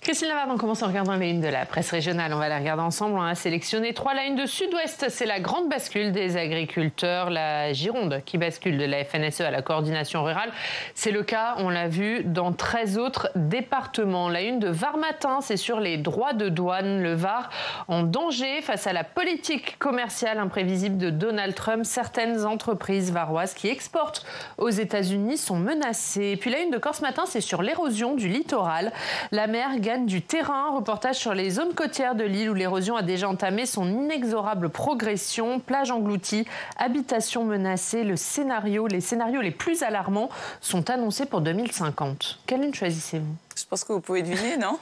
Christine Lavarde, on commence en regardant les unes de la presse régionale. On va la regarder ensemble. On a sélectionné 3. La une de Sud-Ouest, c'est la grande bascule des agriculteurs. La Gironde qui bascule de la FNSE à la coordination rurale. C'est le cas, on l'a vu, dans 13 autres départements. La une de Var Matin, c'est sur les droits de douane. Le Var en danger face à la politique commerciale imprévisible de Donald Trump. Certaines entreprises varoises qui exportent aux États-Unis sont menacées. Et puis la une de Corse Matin, c'est sur l'érosion du littoral. La mer gagne du terrain. Reportage sur les zones côtières de l'île où l'érosion a déjà entamé son inexorable progression. Plages englouties, habitations menacées. Les scénarios les plus alarmants sont annoncés pour 2050. Quelle une choisissez-vous? Je pense que vous pouvez deviner, non?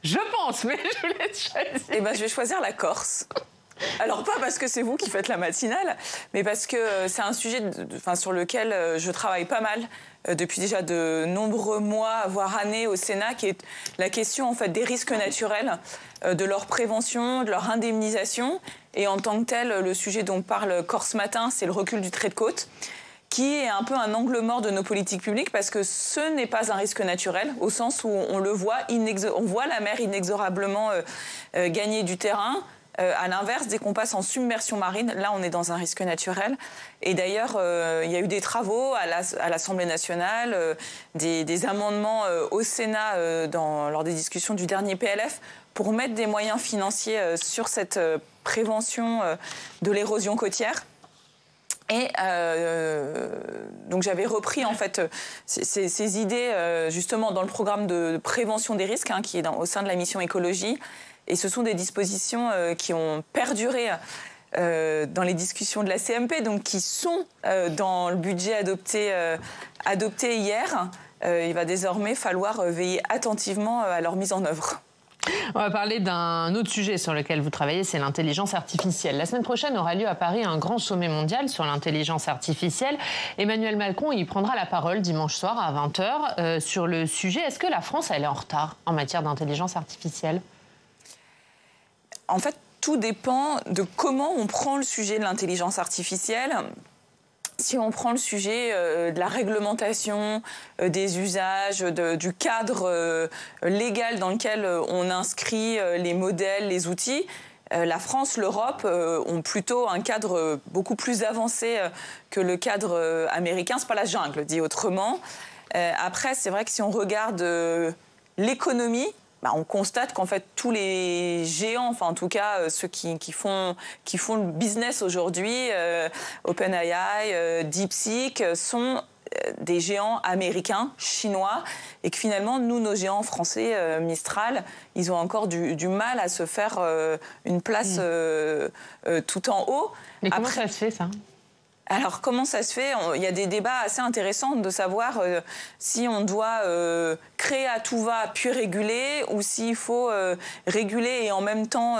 Je pense, mais je vous laisse choisir. Eh ben, je vais choisir la Corse. Alors, pas parce que c'est vous qui faites la matinale, mais parce que c'est un sujet sur lequel je travaille pas mal depuis déjà de nombreux mois, voire années au Sénat, qui est la question en fait, des risques naturels, de leur prévention, de leur indemnisation. Et en tant que tel, le sujet dont parle Corse Matin, c'est le recul du trait de côte, qui est un peu un angle mort de nos politiques publiques, parce que ce n'est pas un risque naturel, au sens où on le voit, on voit la mer inexorablement gagner du terrain. À l'inverse, dès qu'on passe en submersion marine, là, on est dans un risque naturel. Et d'ailleurs, il y a eu des travaux à l'Assemblée nationale, des amendements au Sénat lors des discussions du dernier PLF pour mettre des moyens financiers sur cette prévention de l'érosion côtière. Et donc j'avais repris en fait ces idées justement dans le programme de prévention des risques qui est au sein de la mission écologie. Et ce sont des dispositions qui ont perduré dans les discussions de la CMP, donc qui sont dans le budget adopté hier. Il va désormais falloir veiller attentivement à leur mise en œuvre. On va parler d'un autre sujet sur lequel vous travaillez, c'est l'intelligence artificielle. La semaine prochaine aura lieu à Paris un grand sommet mondial sur l'intelligence artificielle. Emmanuel Macron y prendra la parole dimanche soir à 20h sur le sujet. Est-ce que la France elle est en retard en matière d'intelligence artificielle ? En fait, tout dépend de comment on prend le sujet de l'intelligence artificielle. Si on prend le sujet de la réglementation, des usages, du cadre légal dans lequel on inscrit les modèles, les outils, la France, l'Europe ont plutôt un cadre beaucoup plus avancé que le cadre américain. C'est pas la jungle, dit autrement. Après, c'est vrai que si on regarde l'économie, on constate qu'en fait tous les géants, enfin en tout cas ceux qui font le business aujourd'hui, OpenAI, DeepSeek, sont des géants américains, chinois, et que finalement nous, nos géants français, Mistral, ils ont encore du mal à se faire une place tout en haut. Mais comment ça se fait ça ? Alors, comment ça se fait ? Il y a des débats assez intéressants de savoir si on doit créer à tout va puis réguler ou s'il faut réguler et en même temps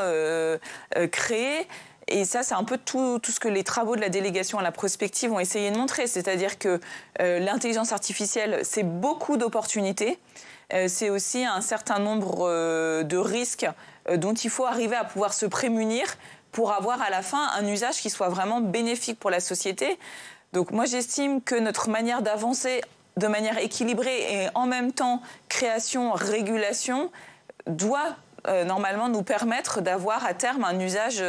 créer. Et ça, c'est un peu tout ce que les travaux de la délégation à la prospective ont essayé de montrer. C'est-à-dire que l'intelligence artificielle, c'est beaucoup d'opportunités. C'est aussi un certain nombre de risques dont il faut arriver à pouvoir se prémunir pour avoir à la fin un usage qui soit vraiment bénéfique pour la société. Donc moi j'estime que notre manière d'avancer de manière équilibrée et en même temps création, régulation doit normalement nous permettre d'avoir à terme un usage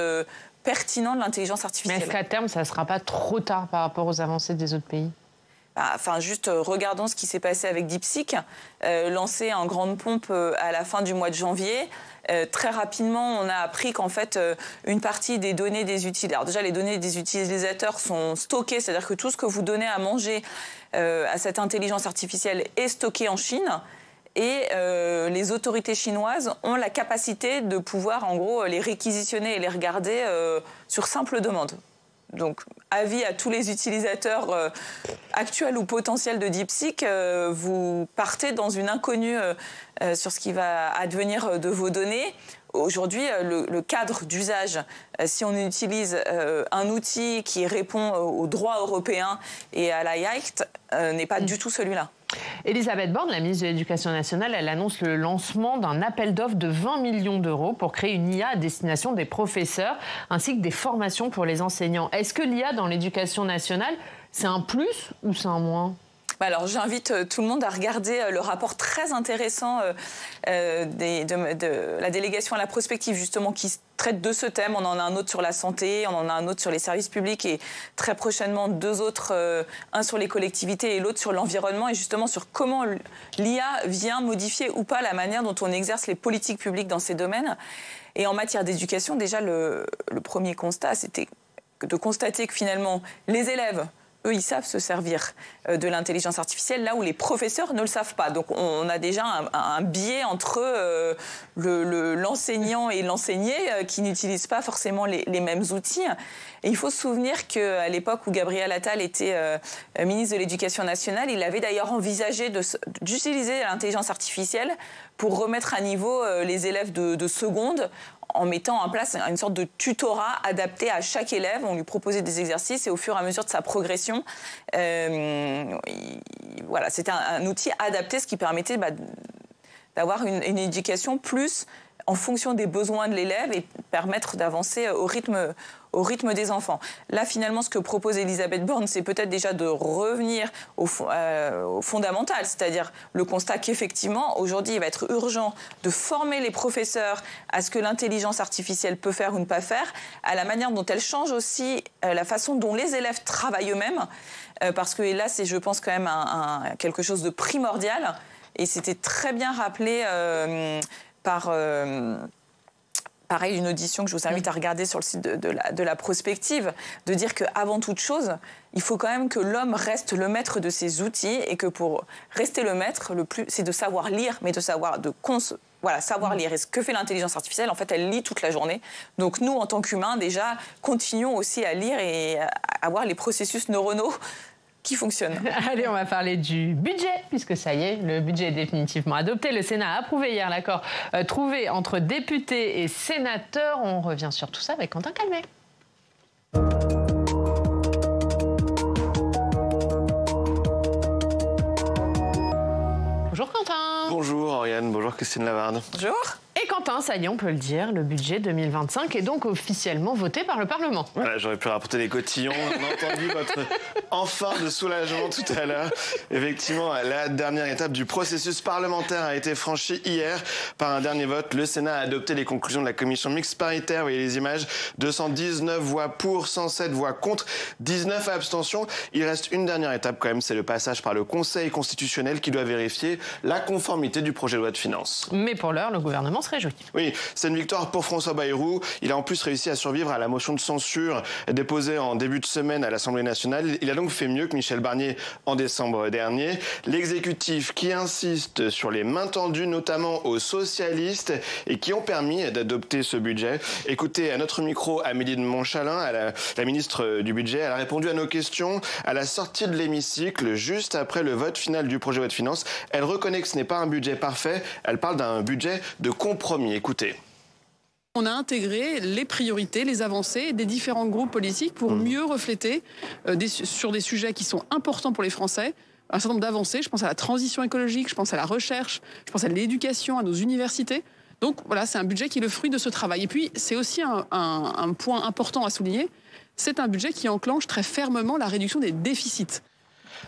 pertinent de l'intelligence artificielle. Mais est-ce qu'à terme ça ne sera pas trop tard par rapport aux avancées des autres pays ? Enfin, juste regardons ce qui s'est passé avec DeepSeek, lancé en grande pompe à la fin du mois de janvier. Très rapidement, on a appris qu'en fait, une partie des données des utilisateurs... Alors déjà, les données des utilisateurs sont stockées, c'est-à-dire que tout ce que vous donnez à manger à cette intelligence artificielle est stocké en Chine. Et les autorités chinoises ont la capacité de pouvoir, en gros, les réquisitionner et les regarder sur simple demande. Donc, avis à tous les utilisateurs actuels ou potentiels de DeepSeek, vous partez dans une inconnue sur ce qui va advenir de vos données. Aujourd'hui, le cadre d'usage, si on utilise un outil qui répond aux droits européens et à l'AIACT, n'est pas du tout celui-là. Elisabeth Borne, la ministre de l'Éducation nationale, elle annonce le lancement d'un appel d'offres de 20 millions d'euros pour créer une IA à destination des professeurs ainsi que des formations pour les enseignants. Est-ce que l'IA dans l'éducation nationale, c'est un plus ou c'est un moins ? Alors j'invite tout le monde à regarder le rapport très intéressant de la délégation à la prospective justement qui traite de ce thème. On en a un autre sur la santé, on en a un autre sur les services publics et très prochainement 2 autres, un sur les collectivités et l'autre sur l'environnement et justement sur comment l'IA vient modifier ou pas la manière dont on exerce les politiques publiques dans ces domaines. Et en matière d'éducation, déjà le premier constat, c'était de constater que finalement les élèves, eux, ils savent se servir de l'intelligence artificielle, là où les professeurs ne le savent pas. Donc, on a déjà un biais entre l'enseignant et l'enseigné qui n'utilisent pas forcément les mêmes outils. Et il faut se souvenir qu'à l'époque où Gabriel Attal était ministre de l'Éducation nationale, il avait d'ailleurs envisagé d'utiliser l'intelligence artificielle pour remettre à niveau les élèves de seconde en mettant en place une sorte de tutorat adapté à chaque élève. On lui proposait des exercices et au fur et à mesure de sa progression, voilà, c'était un outil adapté, ce qui permettait d'avoir une éducation plus en fonction des besoins de l'élève et permettre d'avancer au rythme des enfants. Là, finalement, ce que propose Elisabeth Borne, c'est peut-être déjà de revenir au fondamental, c'est-à-dire le constat qu'effectivement, aujourd'hui, il va être urgent de former les professeurs à ce que l'intelligence artificielle peut faire ou ne pas faire, à la manière dont elle change aussi la façon dont les élèves travaillent eux-mêmes, parce que là, c'est, je pense, quand même quelque chose de primordial, et c'était très bien rappelé par pareil, une audition que je vous invite à regarder sur le site de la prospective, de dire qu'avant toute chose, il faut quand même que l'homme reste le maître de ses outils et que pour rester le maître, c'est de savoir lire, mais de savoir savoir lire. Et ce que fait l'intelligence artificielle, en fait, elle lit toute la journée. Donc nous, en tant qu'humains, déjà, continuons aussi à lire et à avoir les processus neuronaux qui fonctionne. Allez, on va parler du budget, puisque ça y est, le budget est définitivement adopté. Le Sénat a approuvé hier l'accord trouvé entre députés et sénateurs. On revient sur tout ça avec Quentin Calmet. Bonjour Quentin. Bonjour Oriane, bonjour Christine Lavarde. Bonjour. Et Quentin, ça y est, on peut le dire, le budget 2025 est donc officiellement voté par le Parlement. Voilà, j'aurais pu rapporter les cotillons. On a entendu votre enfant de soulagement tout à l'heure. Effectivement, la dernière étape du processus parlementaire a été franchie hier par un dernier vote. Le Sénat a adopté les conclusions de la commission mixte paritaire. Vous voyez les images, 219 voix pour, 107 voix contre, 19 abstentions. Il reste une dernière étape quand même, c'est le passage par le Conseil constitutionnel qui doit vérifier la conformité du projet de loi de finances. Mais pour l'heure, le gouvernement se réjouit. Oui, c'est une victoire pour François Bayrou. Il a en plus réussi à survivre à la motion de censure déposée en début de semaine à l'Assemblée nationale. Il a donc fait mieux que Michel Barnier en décembre dernier. L'exécutif qui insiste sur les mains tendues, notamment aux socialistes, et qui ont permis d'adopter ce budget. Écoutez, à notre micro, Amélie de Montchalin, la ministre du Budget, elle a répondu à nos questions à la sortie de l'hémicycle, juste après le vote final du projet de loi de finances. Elle reconnaît que ce n'est pas un budget parfait, elle parle d'un budget de compromis. Écoutez. On a intégré les priorités, les avancées des différents groupes politiques pour mieux refléter sur des sujets qui sont importants pour les Français, un certain nombre d'avancées. Je pense à la transition écologique, je pense à la recherche, je pense à l'éducation, à nos universités. Donc voilà, c'est un budget qui est le fruit de ce travail. Et puis, c'est aussi un point important à souligner, c'est un budget qui enclenche très fermement la réduction des déficits.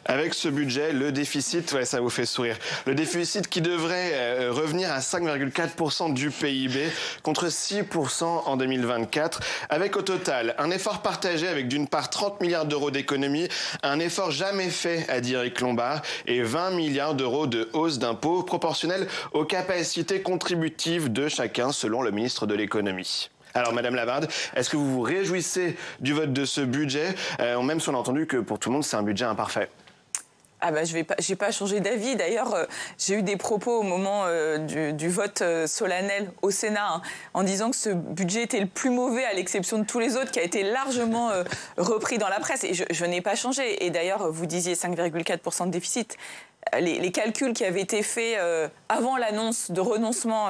Avec ce budget, le déficit, ouais, ça vous fait sourire, le déficit qui devrait revenir à 5,4% du PIB contre 6% en 2024, avec au total un effort partagé avec d'une part 30 milliards d'euros d'économies, un effort jamais fait, a dit Eric Lombard, et 20 milliards d'euros de hausse d'impôts proportionnelle aux capacités contributives de chacun, selon le ministre de l'économie. Alors, Madame Lavarde, est-ce que vous vous réjouissez du vote de ce budget, même si on a entendu que pour tout le monde, c'est un budget imparfait? Ah bah, j'ai pas changé d'avis. D'ailleurs, j'ai eu des propos au moment du vote solennel au Sénat en disant que ce budget était le plus mauvais à l'exception de tous les autres, qui a été largement repris dans la presse. Et je n'ai pas changé. Et d'ailleurs, vous disiez 5,4% de déficit. Les calculs qui avaient été faits avant l'annonce de renoncement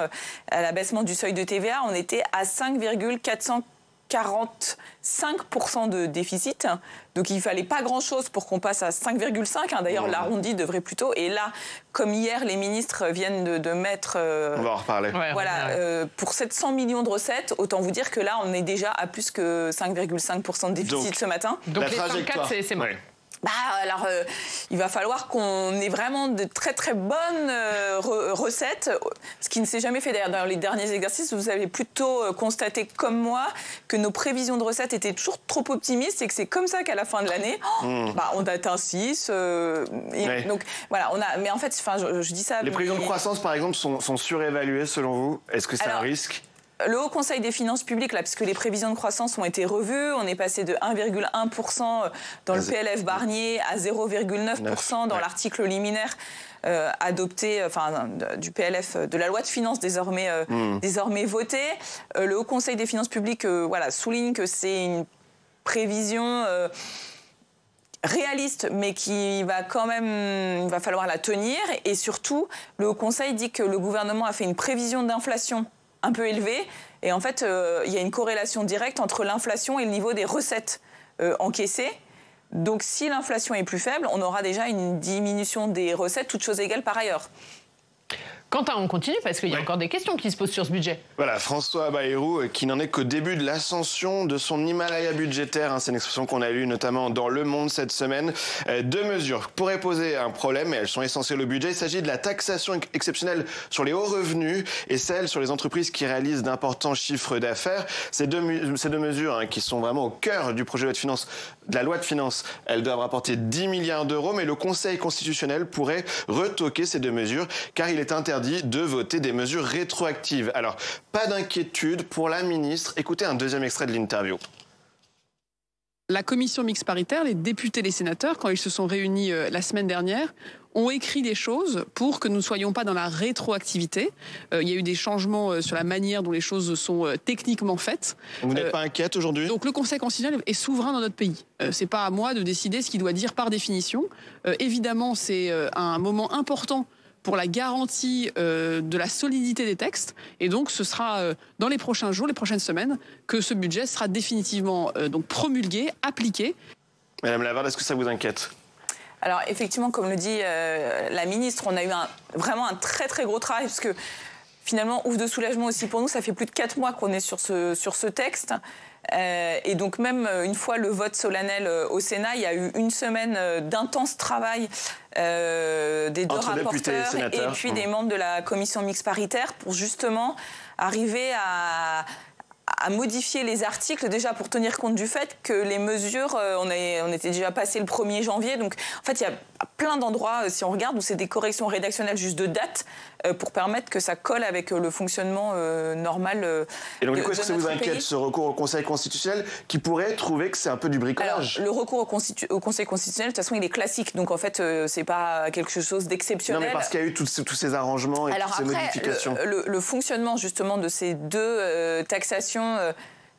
à l'abaissement du seuil de TVA, on était à 5,445% de déficit. Donc il ne fallait pas grand-chose pour qu'on passe à 5,5. D'ailleurs, l'arrondi devrait plutôt. Et là, comme hier, les ministres viennent de mettre... on va en reparler. Pour 700 millions de recettes, autant vous dire que là, on est déjà à plus que 5,5% de déficit ce matin. Donc les 5,4, c'est mort. Alors, il va falloir qu'on ait vraiment de très très bonnes recettes, ce qui ne s'est jamais fait d'ailleurs dans les derniers exercices. Vous avez plutôt constaté comme moi que nos prévisions de recettes étaient toujours trop optimistes et que c'est comme ça qu'à la fin de l'année, on atteint 6. Donc voilà, mais en fait, je dis ça. Les prévisions de croissance, par exemple, sont surévaluées selon vous? Est-ce que c'est un risque? Le Haut Conseil des finances publiques, là, puisque les prévisions de croissance ont été revues, on est passé de 1,1% dans le PLF Barnier à 0,9% dans l'article liminaire adopté, du PLF, de la loi de finances désormais votée. Le Haut Conseil des finances publiques souligne que c'est une prévision réaliste, mais il va falloir la tenir. Et surtout, le Haut Conseil dit que le gouvernement a fait une prévision d'inflation un peu élevée. Et en fait, il y a une corrélation directe entre l'inflation et le niveau des recettes encaissées. Donc, si l'inflation est plus faible, on aura déjà une diminution des recettes, toutes choses égales par ailleurs. Quentin, on continue parce qu'il y a encore des questions qui se posent sur ce budget. Voilà, François Bayrou, qui n'en est qu'au début de l'ascension de son Himalaya budgétaire. C'est une expression qu'on a lue notamment dans Le Monde cette semaine. 2 mesures pourraient poser un problème, et elles sont essentielles au budget. Il s'agit de la taxation exceptionnelle sur les hauts revenus et celle sur les entreprises qui réalisent d'importants chiffres d'affaires. Ces deux mesures qui sont vraiment au cœur du projet de la loi de finances, elles doivent rapporter 10 milliards d'euros, mais le Conseil constitutionnel pourrait retoquer ces 2 mesures, car il est interdit de voter des mesures rétroactives. Alors, pas d'inquiétude pour la ministre. Écoutez un deuxième extrait de l'interview. La commission mixte paritaire, les députés et les sénateurs, quand ils se sont réunis la semaine dernière, ont écrit des choses pour que nous ne soyons pas dans la rétroactivité. Il y a eu des changements sur la manière dont les choses sont techniquement faites. Vous n'êtes pas inquiète aujourd'hui? Donc le Conseil constitutionnel est souverain dans notre pays. C'est pas à moi de décider ce qu'il doit dire par définition. Évidemment, c'est un moment important pour la garantie de la solidité des textes. Et donc, ce sera dans les prochains jours, les prochaines semaines, que ce budget sera définitivement donc promulgué, appliqué. Madame Lavarde, est-ce que ça vous inquiète? Alors, effectivement, comme le dit la ministre, on a eu vraiment un très, très gros travail, parce que finalement, ouf de soulagement aussi pour nous, ça fait plus de 4 mois qu'on est sur ce texte. Et donc même une fois le vote solennel au Sénat, il y a eu une semaine d'intense travail des 2 rapporteurs et puis des membres de la commission mixte paritaire pour justement arriver à modifier les articles, déjà pour tenir compte du fait que les mesures, on était déjà passé le 1er janvier. Donc en fait, il y a plein d'endroits, si on regarde, où c'est des corrections rédactionnelles juste de date pour permettre que ça colle avec le fonctionnement normal. Et donc du coup, est-ce que ça vous inquiète, ce recours au Conseil constitutionnel qui pourrait trouver que c'est un peu du bricolage? Alors, le recours au Conseil constitutionnel, de toute façon, il est classique. Donc en fait, c'est pas quelque chose d'exceptionnel. Non, mais parce qu'il y a eu tous ces arrangements et toutes ces modifications. Le fonctionnement justement de ces 2 taxations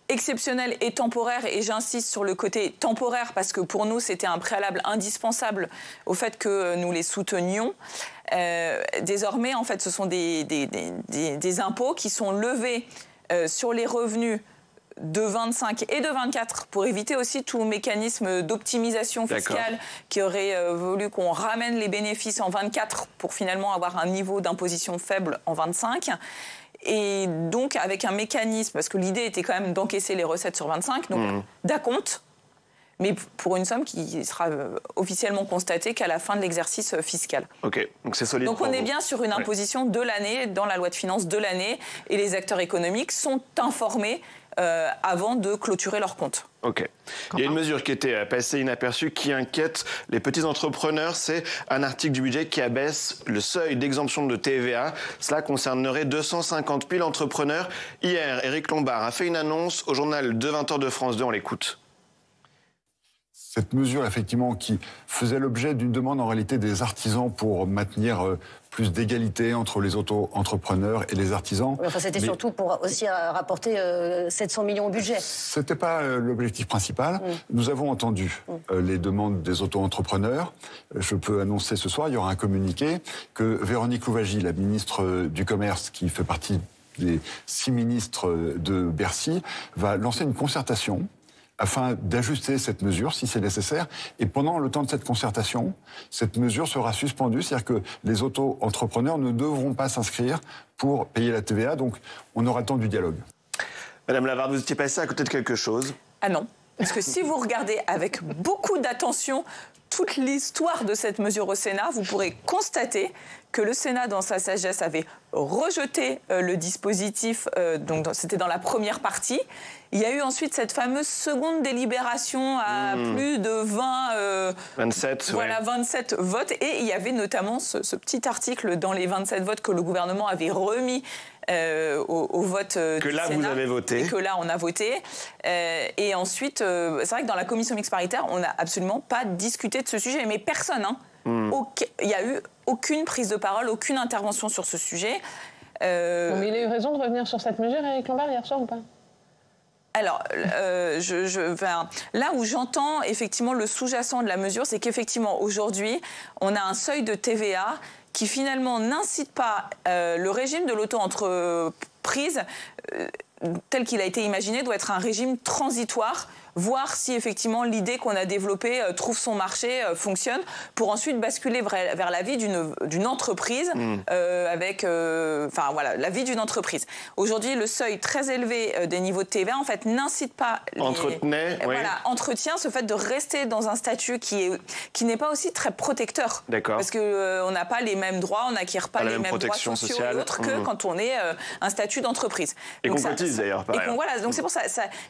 exceptionnelle et temporaire, et j'insiste sur le côté temporaire parce que pour nous c'était un préalable indispensable au fait que nous les soutenions. Désormais, en fait, ce sont des impôts qui sont levés sur les revenus de 25 et de 24 pour éviter aussi tout mécanisme d'optimisation fiscale qui aurait voulu qu'on ramène les bénéfices en 24 pour finalement avoir un niveau d'imposition faible en 25. Et donc, avec un mécanisme, parce que l'idée était quand même d'encaisser les recettes sur 25, donc d'acompte, mais pour une somme qui sera officiellement constatée qu'à la fin de l'exercice fiscal. Ok, donc c'est solide. Donc on est bien sur une imposition de l'année, dans la loi de finances de l'année, et les acteurs économiques sont informés avant de clôturer leurs comptes. Ok. Il y a une mesure qui était passée inaperçue, qui inquiète les petits entrepreneurs. C'est un article du budget qui abaisse le seuil d'exemption de TVA. Cela concernerait 250 000 entrepreneurs. Hier, Éric Lombard a fait une annonce au journal de 20h de France 2. On l'écoute. Cette mesure, effectivement, qui faisait l'objet d'une demande en réalité des artisans pour maintenir plus d'égalité entre les auto-entrepreneurs et les artisans. Enfin, c'était surtout pour aussi rapporter 700 millions au budget. C'était pas l'objectif principal. Nous avons entendu les demandes des auto-entrepreneurs. Je peux annoncer ce soir, il y aura un communiqué que Véronique Louwagie, la ministre du Commerce, qui fait partie des 6 ministres de Bercy, va lancer une concertation afin d'ajuster cette mesure, si c'est nécessaire. Et pendant le temps de cette concertation, cette mesure sera suspendue, c'est-à-dire que les auto-entrepreneurs ne devront pas s'inscrire pour payer la TVA. Donc, on aura le temps du dialogue. Madame Lavarde, vous étiez passée à côté de quelque chose. Ah non. Parce que si vous regardez avec beaucoup d'attention toute l'histoire de cette mesure au Sénat, vous pourrez constater que le Sénat, dans sa sagesse, avait rejeté le dispositif, donc c'était dans la première partie. Il y a eu ensuite cette fameuse seconde délibération à plus de 27 votes. Et il y avait notamment ce petit article dans les 27 votes que le gouvernement avait remis au vote que là Sénat, vous avez voté, et que là on a voté. Et ensuite, c'est vrai que dans la commission mixte paritaire, on n'a absolument pas discuté de ce sujet, mais personne. Il n'y a eu aucune prise de parole, aucune intervention sur ce sujet. Mais il a eu raison de revenir sur cette mesure, Éric Lombard, hier soir ou pas ? Alors, là où j'entends effectivement le sous-jacent de la mesure, c'est qu'effectivement aujourd'hui, on a un seuil de TVA qui finalement n'incite pas le régime de l'auto-entreprise tel qu'il a été imaginé doit être un régime transitoire, voir si effectivement l'idée qu'on a développée trouve son marché, fonctionne, pour ensuite basculer vers la vie d'une entreprise avec, la vie d'une entreprise. Aujourd'hui, le seuil très élevé des niveaux de TVA en fait n'incite pas entretient ce fait de rester dans un statut qui n'est pas aussi très protecteur. D'accord. Parce que on n'a pas les mêmes droits, on n'acquiert pas les mêmes droits sociaux et autres que quand on est un statut d'entreprise. Et qu'on cotise d'ailleurs. Donc c'est pour ça,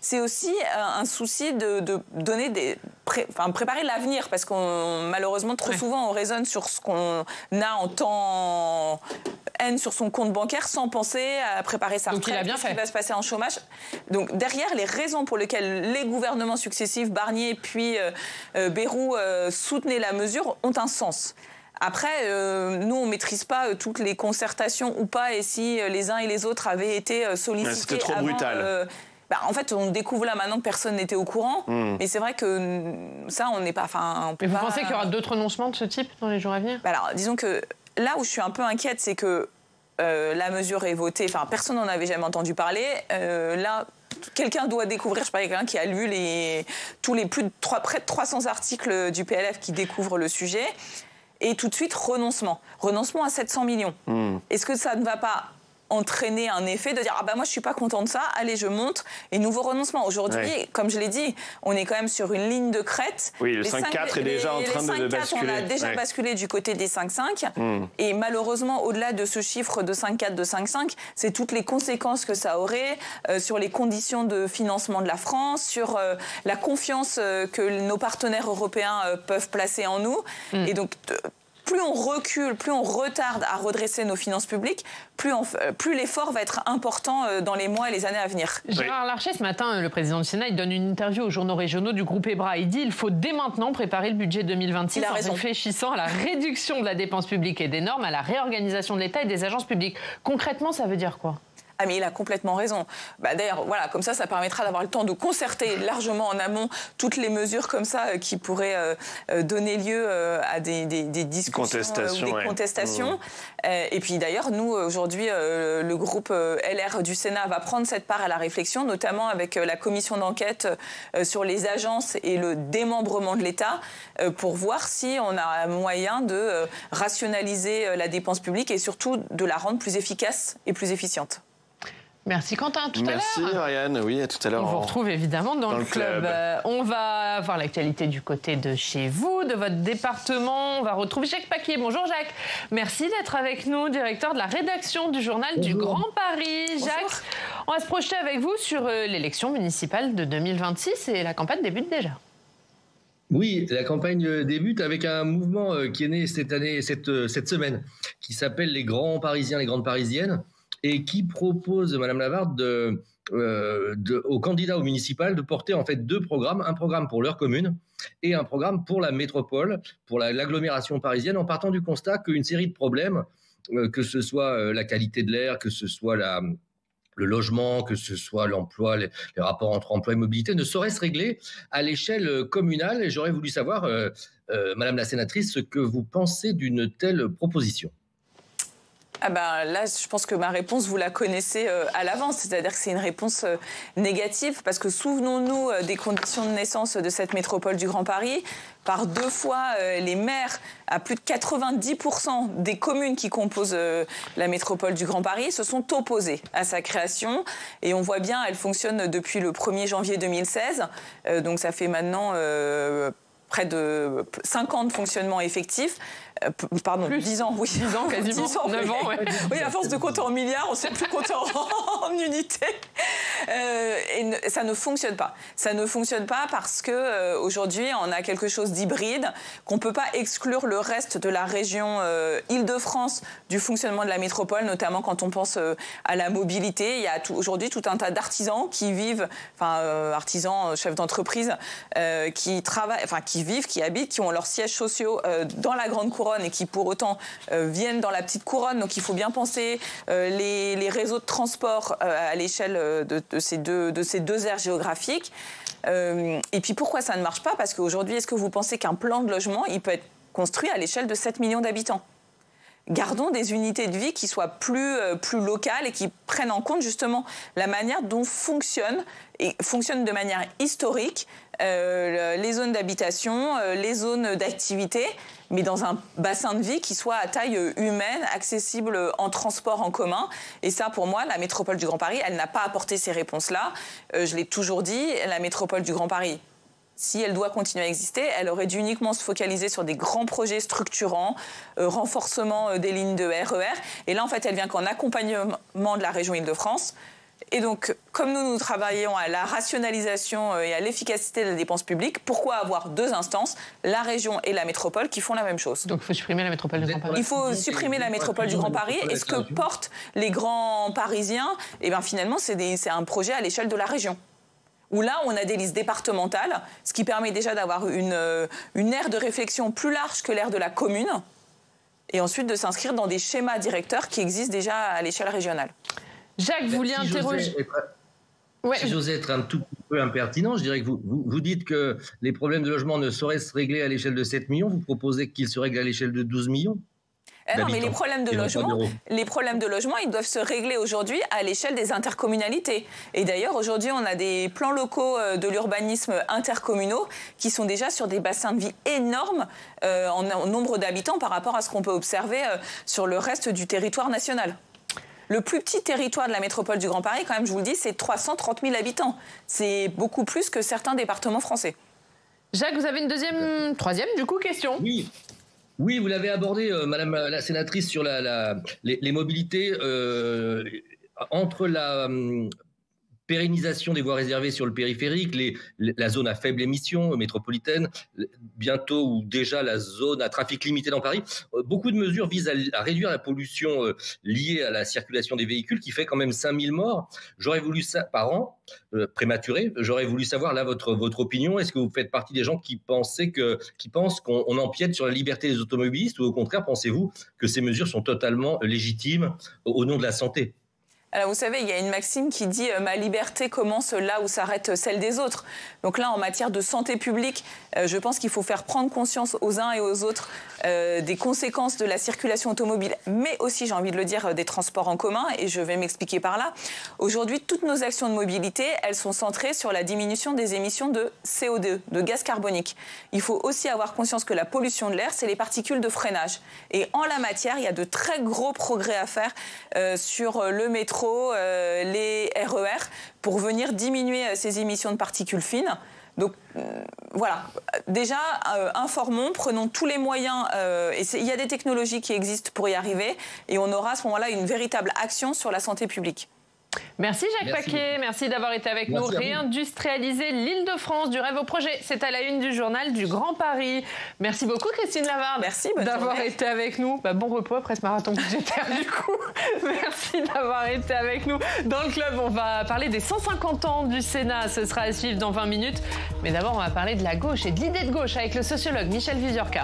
c'est aussi un souci de donner préparer l'avenir, parce qu'on malheureusement trop souvent on raisonne sur ce qu'on a en temps N sur son compte bancaire sans penser à préparer sa retraite, ce qui va se passer en chômage. Donc derrière, les raisons pour lesquelles les gouvernements successifs, Barnier puis Bayrou, soutenaient la mesure ont un sens. Après, nous, on ne maîtrise pas toutes les concertations ou pas, et si les uns et les autres avaient été sollicités c'était trop avant, brutal. En fait, on découvre là maintenant que personne n'était au courant, mais c'est vrai que ça, on n'est pas... Mais vous pensez qu'il y aura d'autres renoncements de ce type dans les jours à venir ? Alors, disons que là où je suis un peu inquiète, c'est que la mesure est votée, personne n'en avait jamais entendu parler. Là, quelqu'un doit découvrir, je sais pas, quelqu'un qui a lu près de 300 articles du PLF qui découvrent le sujet, et tout de suite, renoncement à 700 millions. Est-ce que ça ne va pas entraîner un effet de dire moi je suis pas content de ça, allez je monte, et nouveau renoncement. Aujourd'hui, comme je l'ai dit, on est quand même sur une ligne de crête. Oui, le 5-4 est déjà en train de basculer. On a déjà basculé du côté des 5-5 et malheureusement au-delà de ce chiffre de 5-4, de 5-5, c'est toutes les conséquences que ça aurait sur les conditions de financement de la France, sur la confiance que nos partenaires européens peuvent placer en nous. Et donc plus on recule, plus on retarde à redresser nos finances publiques, plus l'effort va être important dans les mois et les années à venir. Gérard Larcher, ce matin, le président du Sénat, il donne une interview aux journaux régionaux du groupe EBRA. Il dit qu'il faut dès maintenant préparer le budget 2026 en réfléchissant à la réduction de la dépense publique et des normes, à la réorganisation de l'État et des agences publiques. Concrètement, ça veut dire quoi ? Ah mais il a complètement raison. D'ailleurs, comme ça permettra d'avoir le temps de concerter largement en amont toutes les mesures comme ça qui pourraient donner lieu à des discussions ou des contestations. Et puis d'ailleurs, nous, aujourd'hui, le groupe LR du Sénat va prendre cette part à la réflexion, notamment avec la commission d'enquête sur les agences et le démembrement de l'État, pour voir si on a moyen de rationaliser la dépense publique et surtout de la rendre plus efficace et plus efficiente. Merci Quentin, tout à l'heure. Merci Ariane, oui, à tout à l'heure. On vous retrouve évidemment dans le club. On va voir l'actualité du côté de chez vous, de votre département. On va retrouver Jacques Paquier. Bonjour Jacques. Merci d'être avec nous, directeur de la rédaction du journal du Grand Paris. Jacques, on va se projeter avec vous sur l'élection municipale de 2026 et la campagne débute déjà. Oui, la campagne débute avec un mouvement qui est né cette semaine, qui s'appelle les Grands Parisiens, les Grandes Parisiennes, et qui propose, Madame Lavarde, aux candidats au municipal de porter en fait deux programmes, un programme pour leur commune et un programme pour la métropole, pour l'agglomération parisienne, en partant du constat qu'une série de problèmes, que ce soit la qualité de l'air, que ce soit le logement, que ce soit l'emploi, les rapports entre emploi et mobilité, ne sauraient se régler à l'échelle communale. Et j'aurais voulu savoir, Madame la sénatrice, ce que vous pensez d'une telle proposition. Là, je pense que ma réponse, vous la connaissez à l'avance. C'est-à-dire que c'est une réponse négative parce que souvenons-nous des conditions de naissance de cette métropole du Grand Paris. Par 2 fois, les maires, à plus de 90% des communes qui composent la métropole du Grand Paris, se sont opposés à sa création. Et on voit bien, elle fonctionne depuis le 1er janvier 2016. Donc ça fait maintenant près de 5 ans de fonctionnement effectif. Pardon, 10 ans, oui. 10 ans, quasiment. 10 ans, 9 ans, ouais. Oui, à force de compter en milliards, on ne sait plus compter en unités. Et ça ne fonctionne pas. Ça ne fonctionne pas parce qu'aujourd'hui, on a quelque chose d'hybride, qu'on ne peut pas exclure le reste de la région Île-de-France du fonctionnement de la métropole, notamment quand on pense à la mobilité. Il y a aujourd'hui tout un tas d'artisans qui vivent, artisans, chefs d'entreprise, qui travaillent, qui vivent, qui habitent, qui ont leurs sièges sociaux dans la grande couronne et qui pour autant viennent dans la petite couronne. Donc il faut bien penser les réseaux de transport à l'échelle de ces deux aires géographiques. Et puis pourquoi ça ne marche pas? Parce qu'aujourd'hui, est-ce que vous pensez qu'un plan de logement, il peut être construit à l'échelle de 7 millions d'habitants? Gardons des unités de vie qui soient plus locales et qui prennent en compte justement la manière dont fonctionnent de manière historique les zones d'habitation, les zones d'activité, mais dans un bassin de vie qui soit à taille humaine, accessible en transport en commun. Et ça, pour moi, la métropole du Grand Paris, elle n'a pas apporté ces réponses-là. Je l'ai toujours dit, la métropole du Grand Paris, si elle doit continuer à exister, elle aurait dû uniquement se focaliser sur des grands projets structurants, renforcement des lignes de RER. Et là, en fait, elle vient qu'en accompagnement de la région Île-de-France. Et donc, comme nous travaillons à la rationalisation et à l'efficacité de la dépense publique, pourquoi avoir 2 instances, la région et la métropole, qui font la même chose? Donc il faut supprimer la métropole du Grand Paris. Il faut supprimer la métropole du Grand Paris. Et ce que portent les grands Parisiens, finalement, c'est un projet à l'échelle de la région. Où là, on a des listes départementales, ce qui permet déjà d'avoir une aire de réflexion plus large que l'aire de la commune, et ensuite de s'inscrire dans des schémas directeurs qui existent déjà à l'échelle régionale. Jacques, vous vouliez interroger... Si j'osais être un tout petit peu impertinent, je dirais que vous dites que les problèmes de logement ne sauraient se régler à l'échelle de 7 millions, vous proposez qu'ils se règlent à l'échelle de 12 millions? Non, mais les problèmes de logement, ils doivent se régler aujourd'hui à l'échelle des intercommunalités. Et d'ailleurs, aujourd'hui, on a des plans locaux de l'urbanisme intercommunaux qui sont déjà sur des bassins de vie énormes en nombre d'habitants par rapport à ce qu'on peut observer sur le reste du territoire national. Le plus petit territoire de la métropole du Grand Paris, quand même, je vous le dis, c'est 330 000 habitants. C'est beaucoup plus que certains départements français. Jacques, vous avez une troisième, du coup, question. Oui, vous l'avez abordé, Madame la sénatrice, sur les mobilités entre la pérennisation des voies réservées sur le périphérique, la zone à faible émission métropolitaine, bientôt ou déjà la zone à trafic limité dans Paris. Beaucoup de mesures visent à réduire la pollution liée à la circulation des véhicules, qui fait quand même 5000 morts. J'aurais voulu ça par an, prématuré. J'aurais voulu savoir là votre opinion. Est-ce que vous faites partie des gens qui pensent qu'on empiète sur la liberté des automobilistes, ou au contraire pensez-vous que ces mesures sont totalement légitimes au nom de la santé? Alors vous savez, il y a une maxime qui dit « ma liberté commence là où s'arrête celle des autres ». Donc là, en matière de santé publique, je pense qu'il faut faire prendre conscience aux uns et aux autres des conséquences de la circulation automobile, mais aussi, j'ai envie de le dire, des transports en commun, et je vais m'expliquer par là. Aujourd'hui, toutes nos actions de mobilité, elles sont centrées sur la diminution des émissions de CO2, de gaz carbonique. Il faut aussi avoir conscience que la pollution de l'air, c'est les particules de freinage. Et en la matière, il y a de très gros progrès à faire sur le métro, les RER, pour venir diminuer ces émissions de particules fines. Donc voilà, déjà informons, prenons tous les moyens, il y a des technologies qui existent pour y arriver, et on aura à ce moment-là une véritable action sur la santé publique. Merci Jacques Paquet, merci d'avoir été avec nous. Réindustrialiser l'Île-de-France, du rêve au projet, c'est à la une du journal du Grand Paris. Merci beaucoup Christine Lavarde. Merci, d'avoir été avec nous. Bon repos après ce marathon budgétaire du coup. Merci d'avoir été avec nous. Dans le club, on va parler des 150 ans du Sénat, ce sera à suivre dans 20 minutes. Mais d'abord, on va parler de la gauche et de l'idée de gauche avec le sociologue Michel Viviorca.